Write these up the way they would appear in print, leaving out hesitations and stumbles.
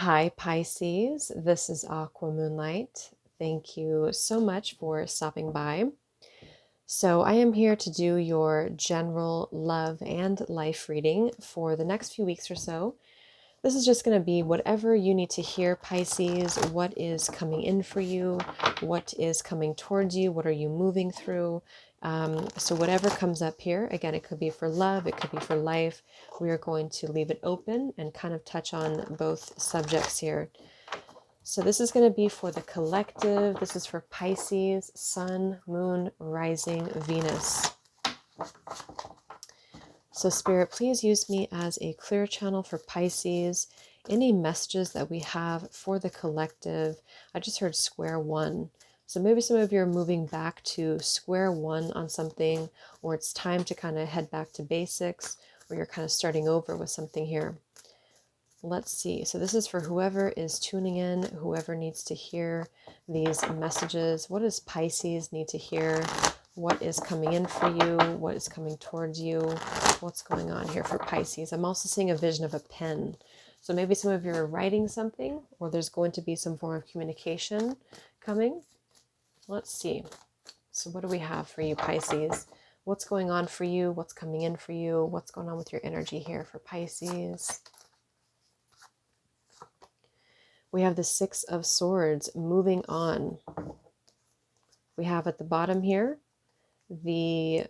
Hi, Pisces. This is Aqua Moonlight. Thank you so much for stopping by. So, I am here to do your general love and life reading for the next few weeks or so. This is just going to be whatever you need to hear, Pisces. What is coming in for you? What is coming towards you? What are you moving through? So, whatever comes up here, again, it could be for love, it could be for life. We are going to leave it open and kind of touch on both subjects here. So this is going to be for the collective. This is for Pisces, Sun, Moon, Rising, Venus. So Spirit, please use me as a clear channel for Pisces. Any messages that we have for the collective. I just heard square one. So maybe some of you are moving back to square one on something, or it's time to kind of head back to basics, or you're kind of starting over with something here. Let's see. So this is for whoever is tuning in, whoever needs to hear these messages. What does Pisces need to hear? What is coming in for you? What is coming towards you? What's going on here for Pisces? I'm also seeing a vision of a pen. So maybe some of you are writing something, or there's going to be some form of communication coming. Let's see. So what do we have for you, Pisces? What's going on for you? What's coming in for you? What's going on with your energy here for Pisces? We have the Six of Swords moving on. We have at the bottom here the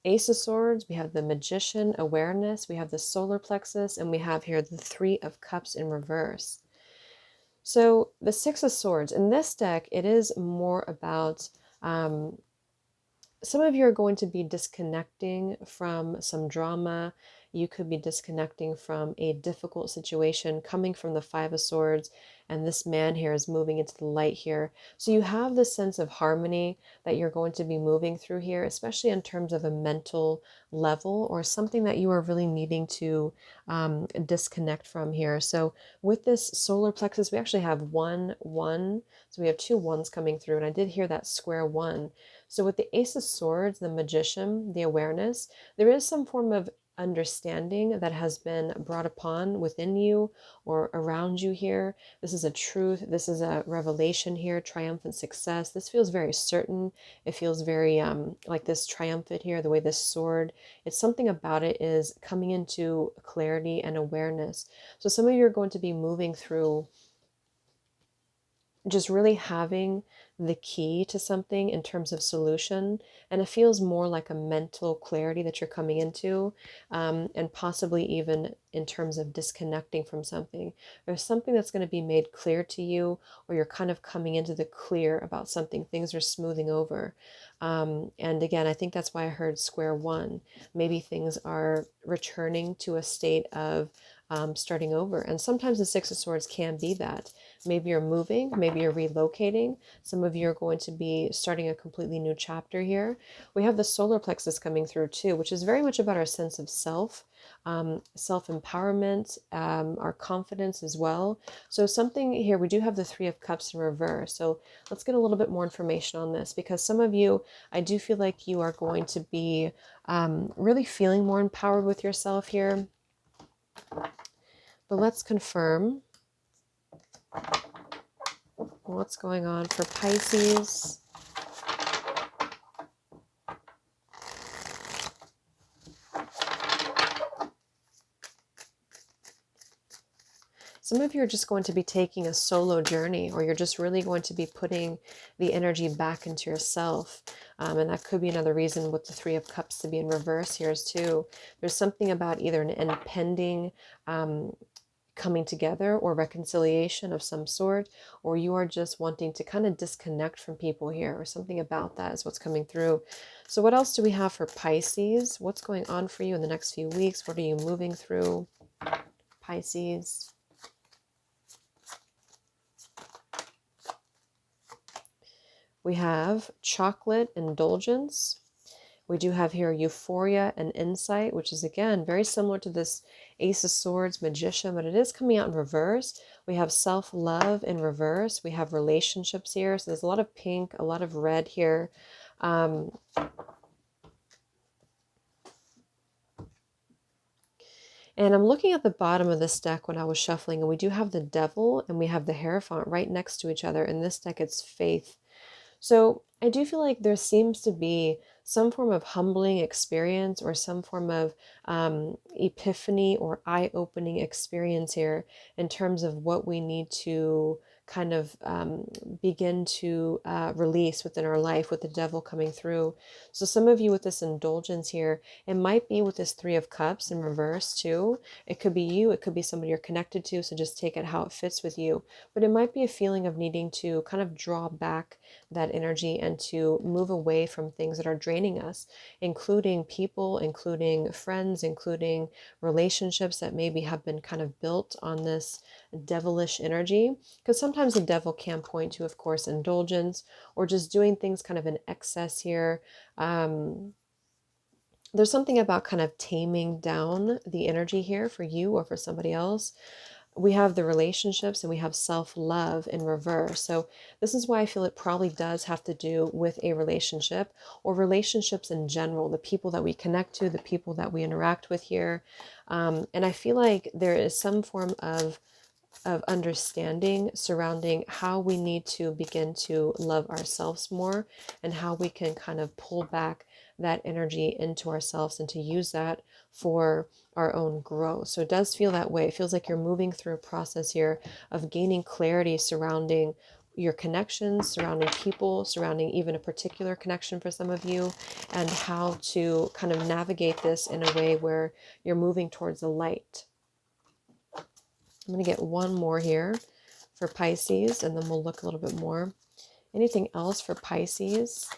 Ace of Swords. We have the Magician, awareness. We have the solar plexus. And we have here the Three of Cups in reverse. So the Six of Swords, in this deck, it is more about some of you are going to be disconnecting from some drama. You could be disconnecting from a difficult situation coming from the Five of Swords, and this man here is moving into the light here. So you have this sense of harmony that you're going to be moving through here, especially in terms of a mental level or something that you are really needing to disconnect from here. So with this solar plexus, we actually have 1, 1. So we have 2 ones coming through, and I did hear that square one. So with the Ace of Swords, the Magician, the awareness, there is some form of understanding that has been brought upon within you or around you here. This is a truth. This is a revelation here, triumphant success. This feels very certain. It feels very like this triumphant here, the way this sword, it's something about it is coming into clarity and awareness. So some of you are going to be moving through just really having the key to something in terms of solution, and it feels more like a mental clarity that you're coming into, and possibly even in terms of disconnecting from something. There's something that's going to be made clear to you, or you're kind of coming into the clear about something. Things are smoothing over, and again, I think that's why I heard square one. Maybe things are returning to a state of starting over, and sometimes the Six of Swords can be that. Maybe you're moving, maybe you're relocating. Some of you are going to be starting a completely new chapter here. We have the solar plexus coming through too, which is very much about our sense of self, self-empowerment, our confidence as well. So something here, we do have the Three of Cups in reverse. So let's get a little bit more information on this, because some of you, I do feel like you are going to be really feeling more empowered with yourself here. But let's confirm what's going on for Pisces. Some of you are just going to be taking a solo journey, or you're just really going to be putting the energy back into yourself. And that could be another reason with the Three of Cups to be in reverse here is too. There's something about either an impending coming together or reconciliation of some sort, or you are just wanting to kind of disconnect from people here, or something about that is what's coming through. So what else do we have for Pisces? What's going on for you in the next few weeks? What are you moving through, Pisces? We have chocolate indulgence. We do have here euphoria and insight, which is again very similar to this Ace of Swords, Magician, but it is coming out in reverse. We have self-love in reverse. We have relationships here. So there's a lot of pink, a lot of red here. And I'm looking at the bottom of this deck when I was shuffling, and we do have the Devil and we have the Hierophant right next to each other. In this deck, it's Faith. So I do feel like there seems to be some form of humbling experience or some form of epiphany or eye-opening experience here in terms of what we need to kind of begin to release within our life with the Devil coming through. So some of you with this indulgence here, it might be with this Three of Cups in reverse too. It could be you, it could be somebody you're connected to, so just take it how it fits with you. But it might be a feeling of needing to kind of draw back that energy and to move away from things that are draining us, including people, including friends, including relationships that maybe have been kind of built on this devilish energy. Because sometimes the devil can point to, of course, indulgence or just doing things kind of in excess here. There's something about kind of taming down the energy here for you or for somebody else. We have the relationships and we have self-love in reverse. So this is why I feel it probably does have to do with a relationship or relationships in general, the people that we connect to, the people that we interact with here. And I feel like there is some form of understanding surrounding how we need to begin to love ourselves more and how we can kind of pull back that energy into ourselves and to use that for our own growth. So it does feel that way. It feels like you're moving through a process here of gaining clarity surrounding your connections, surrounding people, surrounding even a particular connection for some of you, and how to kind of navigate this in a way where you're moving towards the light. I'm going to get one more here for Pisces, and then we'll look a little bit more. Anything else for Pisces?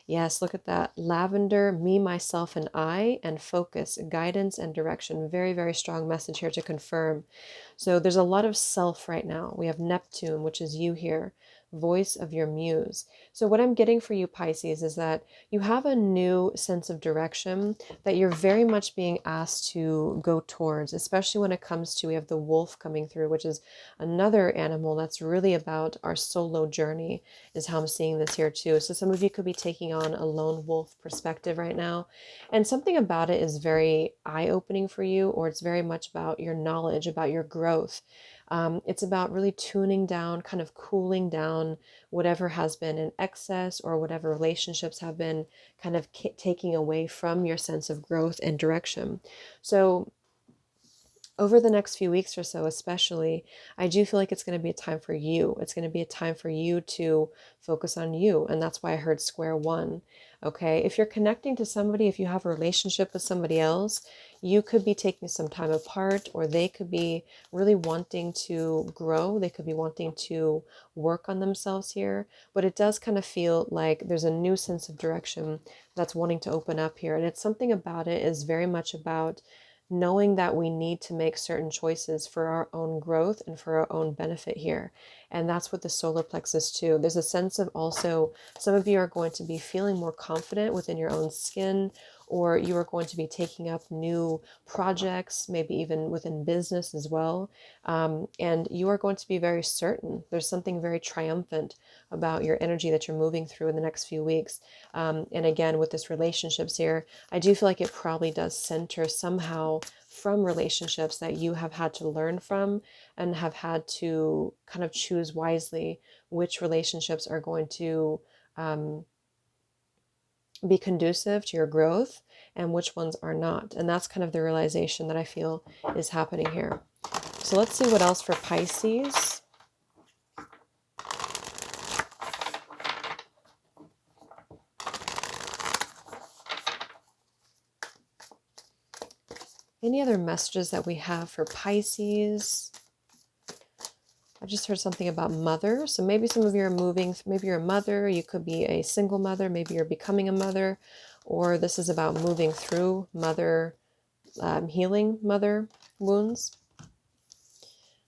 Yes, look at that. Lavender, me, myself, and I, and focus, guidance, and direction. Very, very strong message here to confirm. So there's a lot of self right now. We have Neptune, which is you here, voice of your muse. So what I'm getting for you, Pisces, is that you have a new sense of direction that you're very much being asked to go towards, especially when it comes to, we have the wolf coming through, which is another animal that's really about our solo journey, is how I'm seeing this here too. So some of you could be taking on a lone wolf perspective right now. And something about it is very eye-opening for you, or it's very much about your knowledge, about your growth. It's about really tuning down, kind of cooling down whatever has been in excess or whatever relationships have been kind of taking away from your sense of growth and direction. So over the next few weeks or so, especially, I do feel like it's going to be a time for you. It's going to be a time for you to focus on you. And that's why I heard square one. Okay. If you're connecting to somebody, if you have a relationship with somebody else, you could be taking some time apart, or they could be really wanting to grow. They could be wanting to work on themselves here. But it does kind of feel like there's a new sense of direction that's wanting to open up here. And it's something about it is very much about knowing that we need to make certain choices for our own growth and for our own benefit here. And that's what the solar plexus too. There's a sense of also, some of you are going to be feeling more confident within your own skin, or you are going to be taking up new projects, maybe even within business as well. And you are going to be very certain. There's something very triumphant about your energy that you're moving through in the next few weeks. And again, with this relationships here, I do feel like it probably does center somehow from relationships that you have had to learn from and have had to kind of choose wisely which relationships are going to be conducive to your growth and which ones are not. And that's kind of the realization that I feel is happening here. So let's see what else for Pisces. Any other messages that we have for Pisces? I just heard something about mother. So maybe some of you are moving, maybe you're a mother, you could be a single mother, maybe you're becoming a mother, or this is about moving through mother, healing mother wounds.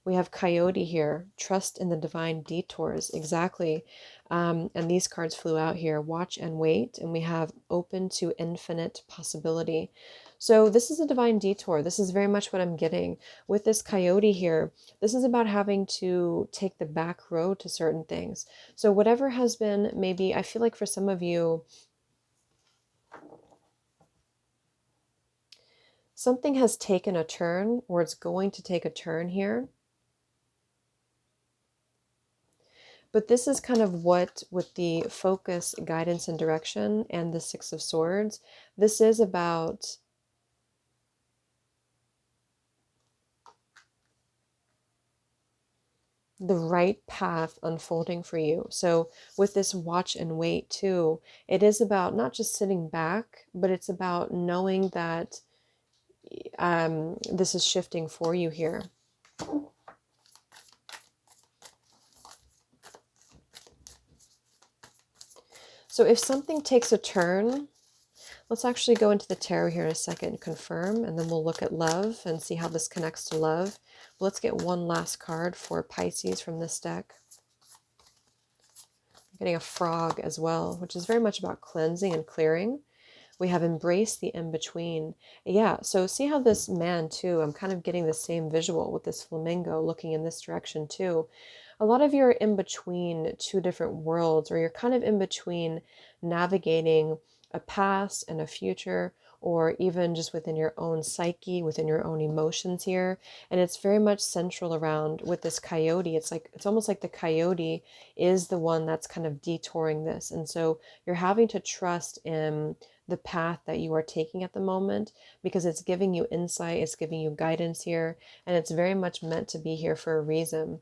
We have Coyote here, trust in the divine detours, exactly. And these cards flew out here, watch and wait, and we have open to infinite possibility. So this is a divine detour. This is very much what I'm getting with this Coyote here. This is about having to take the back road to certain things. So whatever has been, maybe, I feel like for some of you, Something has taken a turn, or it's going to take a turn here. But this is kind of what, with the focus, guidance, and direction, and the Six of Swords, this is about the right path unfolding for you. So with this watch and wait too, it is about not just sitting back, but it's about knowing that this is shifting for you here. So if something takes a turn, let's actually go into the tarot here in a second, confirm, and then we'll look at love and see how this connects to love. But let's get one last card for Pisces from this deck. I'm getting a frog as well, which is very much about cleansing and clearing. We have embraced the in-between. Yeah, so see how this man too, I'm kind of getting the same visual with this flamingo looking in this direction too. A lot of you are in between two different worlds, or you're kind of in between navigating a past and a future, or even just within your own psyche, within your own emotions here. And it's very much central around with this coyote. It's almost like the coyote is the one that's kind of detouring this. And so you're having to trust in the path that you are taking at the moment, because it's giving you insight, it's giving you guidance here, and it's very much meant to be here for a reason.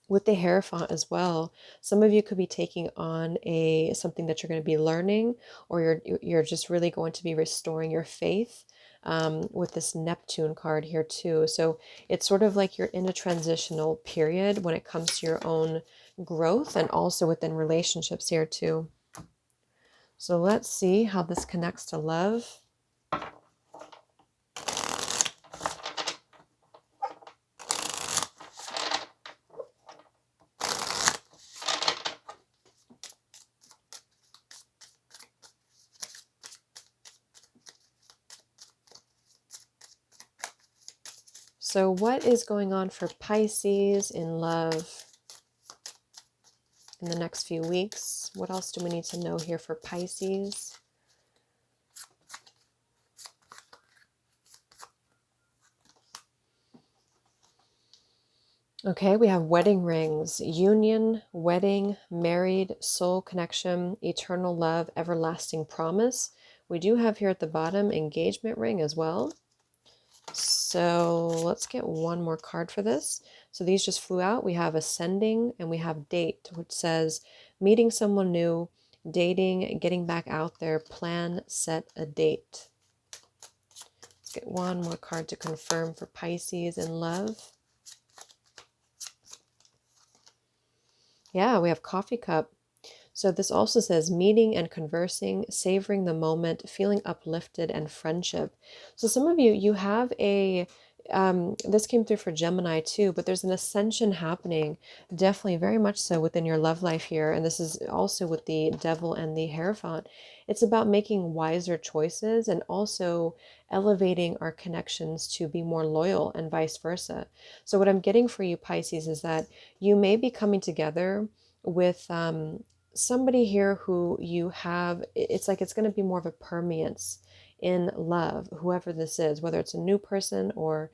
With the Hierophant as well, some of you could be taking on something that you're going to be learning, or you're just really going to be restoring your faith, with this Neptune card here too. So it's sort of like you're in a transitional period when it comes to your own growth, and also within relationships here too. So let's see how this connects to love. So what is going on for Pisces in love in the next few weeks? What else do we need to know here for Pisces? Okay, we have wedding rings, union, wedding, married, soul connection, eternal love, everlasting promise. We do have here at the bottom engagement ring as well. So let's get one more card for this. So these just flew out. We have ascending and we have date, which says meeting someone new, dating, getting back out there, plan, set a date. Let's get one more card to confirm for Pisces in love. Yeah, we have coffee cup. So this also says meeting and conversing, savoring the moment, feeling uplifted, and friendship. So some of you, you have this came through for Gemini too, but there's an ascension happening, definitely very much so within your love life here. And this is also with the Devil and the Hierophant. It's about making wiser choices and also elevating our connections to be more loyal, and vice versa. So what I'm getting for you, Pisces, is that you may be coming together with somebody here who you have, it's like it's going to be more of a permeance in love, whoever this is, whether it's a new person or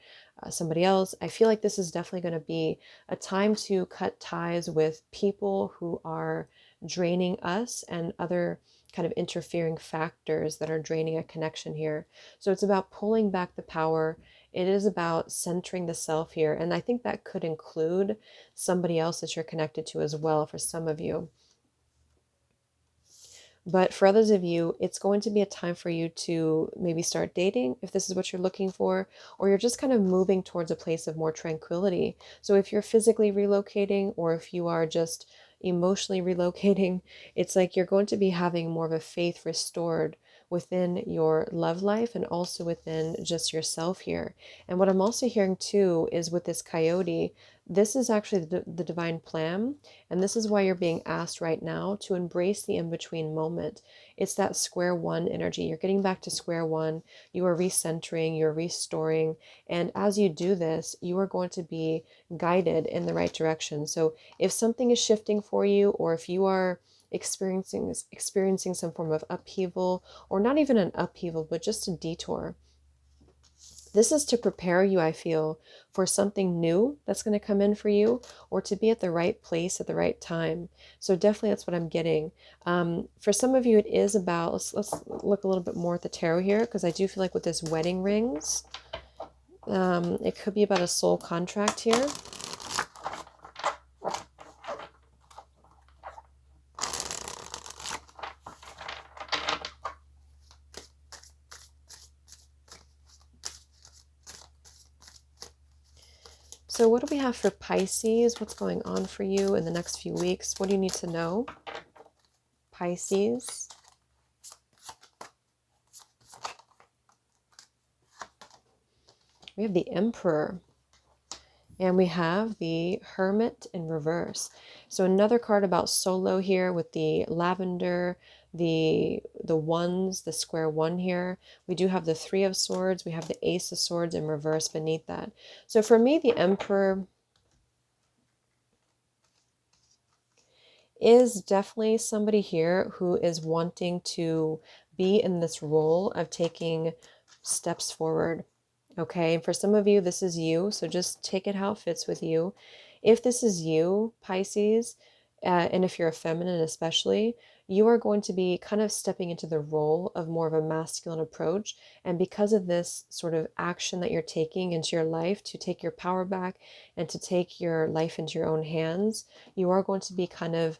somebody else. I feel like this is definitely going to be a time to cut ties with people who are draining us, and other kind of interfering factors that are draining a connection here. So it's about pulling back the power. It is about centering the self here. And I think that could include somebody else that you're connected to as well for some of you. But for others of you, it's going to be a time for you to maybe start dating if this is what you're looking for, or you're just kind of moving towards a place of more tranquility. So if you're physically relocating, or if you are just emotionally relocating, it's like you're going to be having more of a faith restored within your love life, and also within just yourself here. And what I'm also hearing too is with this coyote, this is actually the divine plan. And this is why you're being asked right now to embrace the in-between moment. It's that square one energy. You're getting back to square one. You are recentering, you're restoring. And as you do this, you are going to be guided in the right direction. So if something is shifting for you, or if you are experiencing some form of upheaval, or not even an upheaval, but just a detour, This is to prepare you, I feel, for something new that's going to come in for you, or to be at the right place at the right time. So definitely that's what I'm getting. For some of you, it is about, let's look a little bit more at the tarot here, because I do feel like with this wedding rings, it could be about a soul contract here. So what do we have for Pisces? What's going on for you in the next few weeks? What do you need to know? Pisces. We have the Emperor. And we have the Hermit in reverse. So another card about solo here with the lavender, the ones, the square one here. We do have the Three of Swords. We have the Ace of Swords in reverse beneath that. So for me, the Emperor is definitely somebody here who is wanting to be in this role of taking steps forward. Okay, and for some of you, this is you, so just take it how it fits with you. If this is you, Pisces, and if you're a feminine especially, you are going to be kind of stepping into the role of more of a masculine approach. And because of this sort of action that you're taking into your life to take your power back and to take your life into your own hands, you are going to be kind of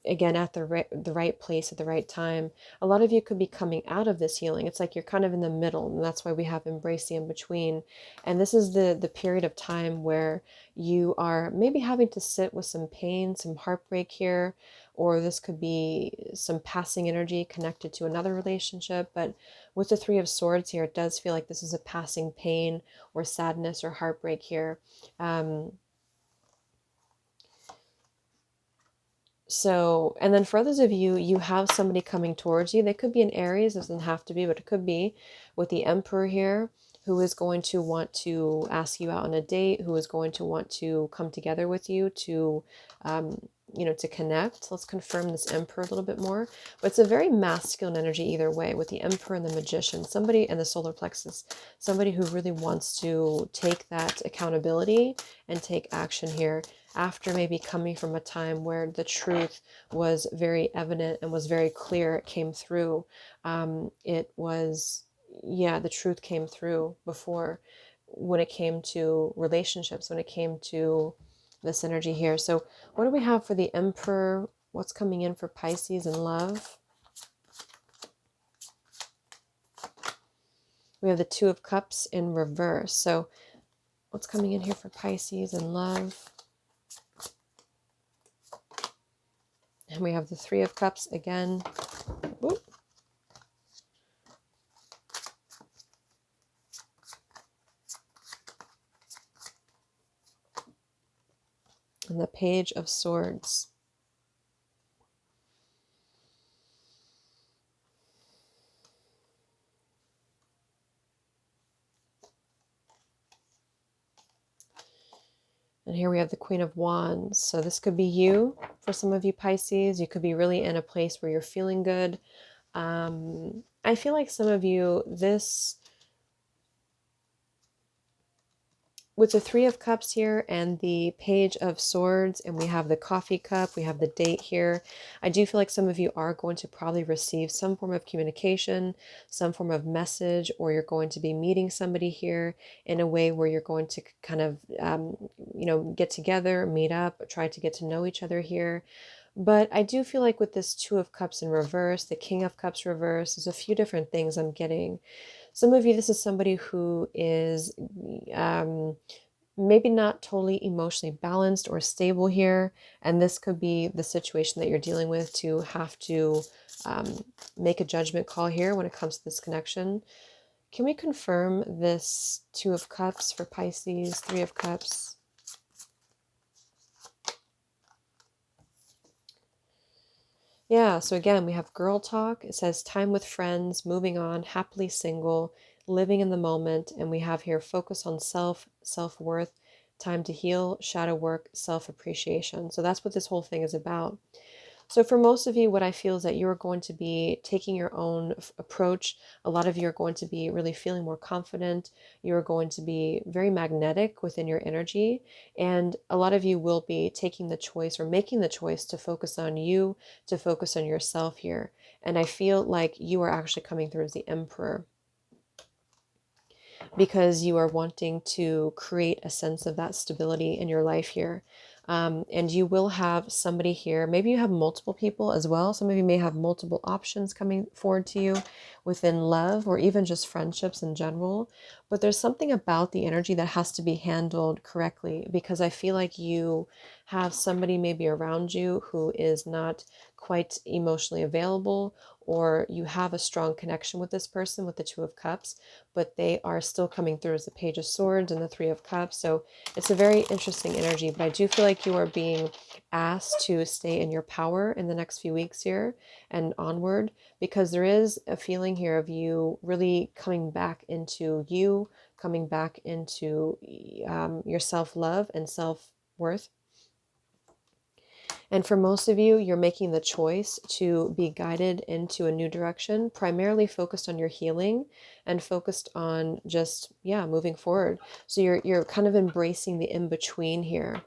again at the right place at the right time. A lot of you could be coming out of this healing. It's like you're kind of in the middle, and that's why we have embrace the in between. And this is the period of time where you are maybe having to sit with some pain, some heartbreak here, or this could be some passing energy connected to another relationship. But with the Three of Swords here, it does feel like this is a passing pain or sadness or heartbreak here. So, and then for others of you, you have somebody coming towards you. They could be in Aries, it doesn't have to be, but it could be with the Emperor here, who is going to want to ask you out on a date, who is going to want to come together with you to, to connect. Let's confirm this Emperor a little bit more. But it's a very masculine energy either way, with the Emperor and the Magician, somebody, and the solar plexus, somebody who really wants to take that accountability and take action here, after maybe coming from a time where the truth was very evident and was very clear. It came through. The truth came through before, when it came to relationships, when it came to this energy here. So what do we have for the Emperor? What's coming in for Pisces in love? We have the Two of Cups in reverse. So what's coming in here for Pisces in love? And we have the Three of Cups again. Ooh. And the Page of Swords. And here we have the Queen of Wands. So this could be you for some of you Pisces. You could be really in a place where you're feeling good. I feel like some of you, with the Three of Cups here and the Page of Swords, and we have the coffee cup, we have the date here. I do feel like some of you are going to probably receive some form of communication, some form of message, or you're going to be meeting somebody here in a way where you're going to kind of, get together, meet up, try to get to know each other here. But I do feel like with this Two of Cups in reverse, the King of Cups reverse, there's a few different things I'm getting. Some of you, this is somebody who is maybe not totally emotionally balanced or stable here. And this could be the situation that you're dealing with, to have to make a judgment call here when it comes to this connection. Can we confirm this Two of Cups for Pisces, Three of Cups? Yeah, so again, we have girl talk. It says time with friends, moving on, happily single, living in the moment. And we have here focus on self-worth, time to heal, shadow work, self-appreciation. So that's what this whole thing is about. So for most of you, what I feel is that you're going to be taking your own approach. A lot of you are going to be really feeling more confident. You're going to be very magnetic within your energy. And a lot of you will be taking the choice or making the choice to focus on you, to focus on yourself here. And I feel like you are actually coming through as the Emperor, because you are wanting to create a sense of that stability in your life here. And you will have somebody here. Maybe you have multiple people as well. Some of you may have multiple options coming forward to you within love or even just friendships in general. But there's something about the energy that has to be handled correctly, because I feel like you have somebody maybe around you who is not quite emotionally available, or you have a strong connection with this person with the Two of Cups, but they are still coming through as the Page of Swords and the Three of Cups. So it's a very interesting energy, but I do feel like you are being asked to stay in your power in the next few weeks here and onward, because there is a feeling here of you really coming back into you, coming back into your self-love and self-worth. And for most of you, you're making the choice to be guided into a new direction, primarily focused on your healing and focused on just, yeah, moving forward. So you're kind of embracing the in-between here.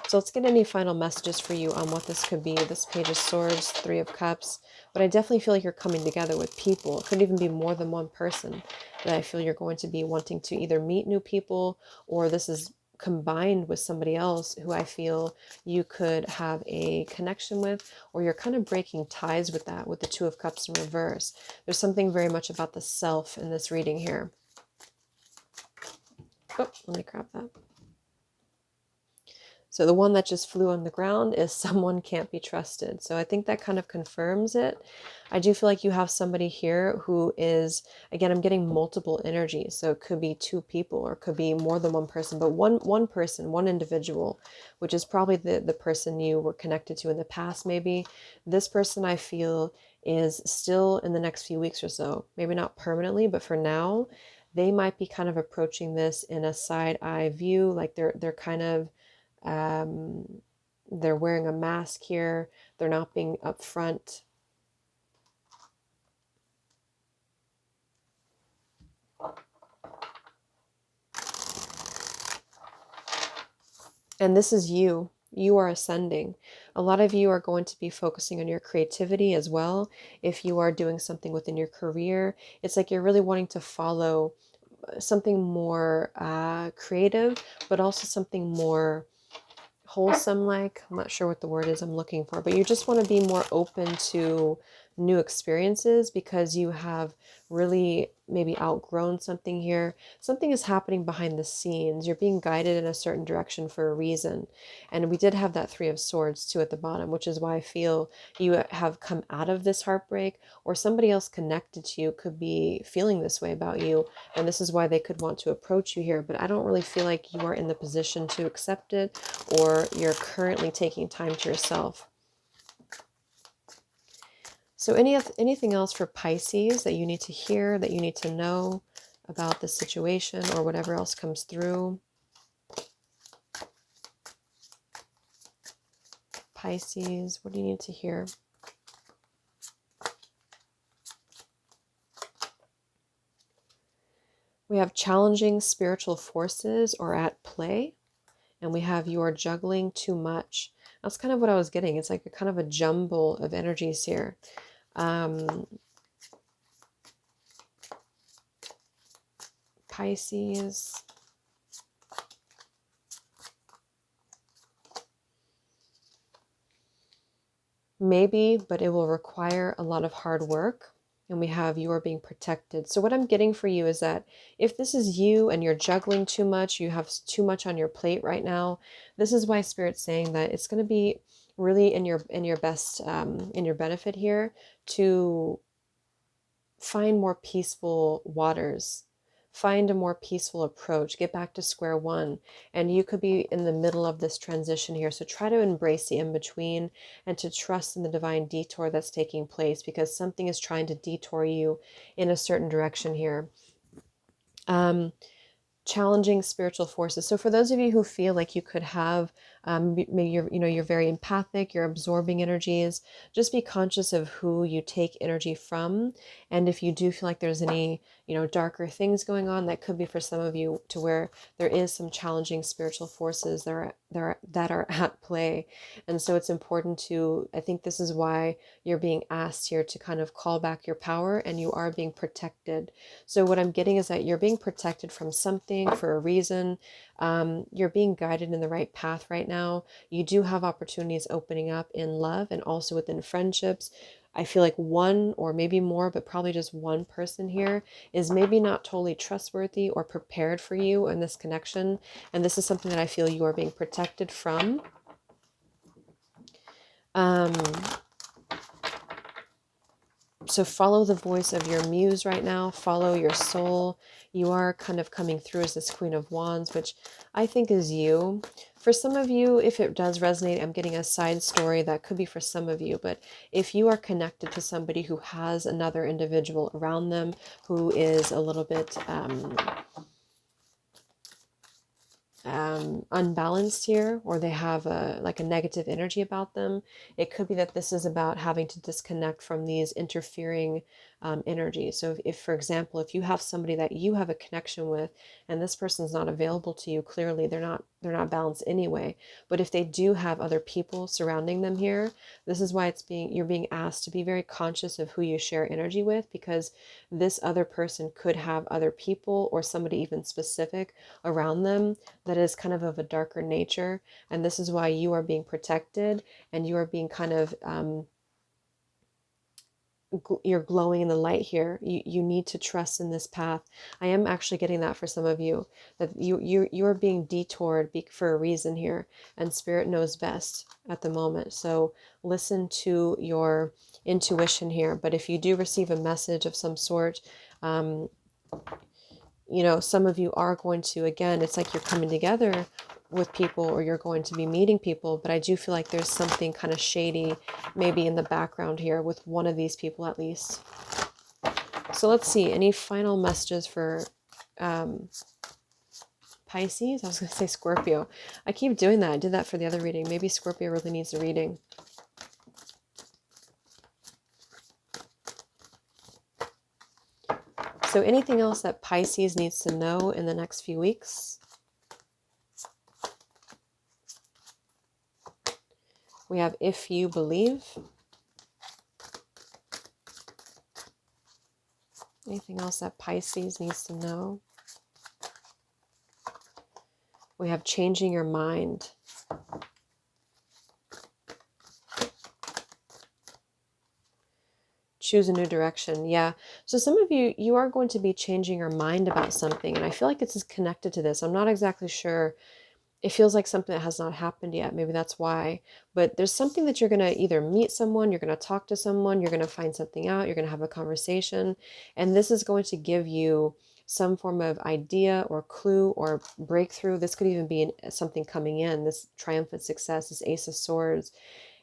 So let's get any final messages for you on what this could be. This Page of Swords, Three of Cups. But I definitely feel like you're coming together with people. It could even be more than one person that I feel you're going to be wanting to either meet new people, or this is combined with somebody else who I feel you could have a connection with, or you're kind of breaking ties with that, with the Two of Cups in reverse. There's something very much about the self in this reading here. Oh, let me grab that. So the one that just flew on the ground is someone can't be trusted. So I think that kind of confirms it. I do feel like you have somebody here who is, again, I'm getting multiple energies. So it could be two people or it could be more than one person, but one person, one individual, which is probably the person you were connected to in the past maybe. This person I feel is still in the next few weeks or so, maybe not permanently, but for now, they might be kind of approaching this in a side eye view, like they're kind of they're wearing a mask here. They're not being upfront. And this is you. You are ascending. A lot of you are going to be focusing on your creativity as well. If you are doing something within your career, it's like you're really wanting to follow something more creative, but also something more wholesome, like, I'm not sure what the word is I'm looking for, but you just want to be more open to new experiences because you have really maybe outgrown something here. Something is happening behind the scenes. You're being guided in a certain direction for a reason. And we did have that Three of Swords too at the bottom, which is why I feel you have come out of this heartbreak, or somebody else connected to you could be feeling this way about you. And this is why they could want to approach you here. But I don't really feel like you are in the position to accept it, or you're currently taking time to yourself. So anything else for Pisces that you need to hear, that you need to know about the situation, or whatever else comes through? Pisces, what do you need to hear? We have challenging spiritual forces are at play, and we have you are juggling too much. That's kind of what I was getting. It's like a kind of a jumble of energies here. Pisces. Maybe, but it will require a lot of hard work. And we have you are being protected. So what I'm getting for you is that if this is you and you're juggling too much, you have too much on your plate right now, this is why Spirit's saying that it's going to be really in your best, in your benefit here to find more peaceful waters, find a more peaceful approach, get back to square one. And you could be in the middle of this transition here. So try to embrace the in-between and to trust in the divine detour that's taking place, because something is trying to detour you in a certain direction here. Challenging spiritual forces. So for those of you who feel like you could have Maybe you're very empathic, you're absorbing energies. Just be conscious of who you take energy from. And if you do feel like there's any, darker things going on, that could be for some of you to where there is some challenging spiritual forces that are at play. And so it's important to, I think this is why you're being asked here to kind of call back your power, and you are being protected. So what I'm getting is that you're being protected from something for a reason. You're being guided in the right path right now. You do have opportunities opening up in love and also within friendships. I feel like one or maybe more, but probably just one person here is maybe not totally trustworthy or prepared for you in this connection. And this is something that I feel you are being protected from. So follow the voice of your muse right now. Follow your soul. You are kind of coming through as this Queen of Wands, which I think is you. For some of you, if it does resonate, I'm getting a side story that could be for some of you. But if you are connected to somebody who has another individual around them who is a little bit unbalanced here, or they have like a negative energy about them, it could be that this is about having to disconnect from these interfering energies. So if, for example, if you have somebody that you have a connection with and this person's not available to you, clearly they're not balanced anyway. But if they do have other people surrounding them here, this is why you're being asked to be very conscious of who you share energy with, because this other person could have other people or somebody even specific around them that is kind of a darker nature. And this is why you are being protected, and you are being kind of you're glowing in the light here. You need to trust in this path. I am actually getting that for some of you, that you are being detoured for a reason here, and spirit knows best at the moment. So listen to your intuition here. But if you do receive a message of some sort, some of you are going to, again, it's like you're coming together with people, or you're going to be meeting people, but I do feel like there's something kind of shady maybe in the background here with one of these people at least. So let's see, any final messages for Pisces? I was going to say Scorpio. I keep doing that. I did that for the other reading. Maybe Scorpio really needs a reading. So anything else that Pisces needs to know in the next few weeks? We have if you believe. Anything else that Pisces needs to know? We have changing your mind. Choose a new direction. Yeah. So some of you are going to be changing your mind about something. And I feel like it's connected to this. I'm not exactly sure. It feels like something that has not happened yet. Maybe that's why. But there's something that you're going to either meet someone, you're going to talk to someone, you're going to find something out, you're going to have a conversation. And this is going to give you some form of idea or clue or breakthrough. This could even be something coming in, this triumphant success, this Ace of Swords.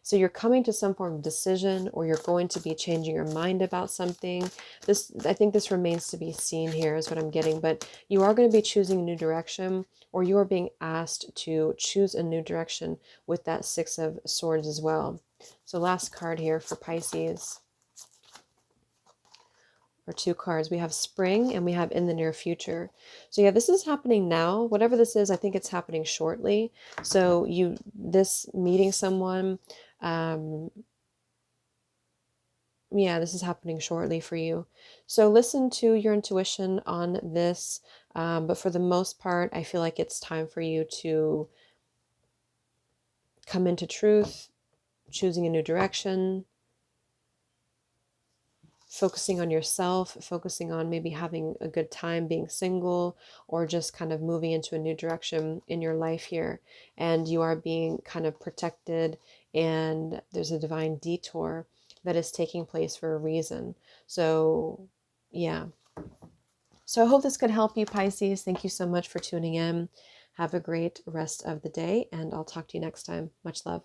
So you're coming to some form of decision, or you're going to be changing your mind about something. I think this remains to be seen here is what I'm getting, but you are going to be choosing a new direction, or you are being asked to choose a new direction with that Six of Swords as well. So last card here for Pisces, or two cards. We have spring and we have in the near future. So yeah, this is happening now. Whatever this is, I think it's happening shortly. So this meeting someone, yeah, this is happening shortly for you. So listen to your intuition on this. But for the most part, I feel like it's time for you to come into truth, choosing a new direction, focusing on yourself, focusing on maybe having a good time being single, or just kind of moving into a new direction in your life here. And you are being kind of protected, and there's a divine detour that is taking place for a reason. So yeah. So I hope this could help you, Pisces. Thank you so much for tuning in. Have a great rest of the day, and I'll talk to you next time. Much love.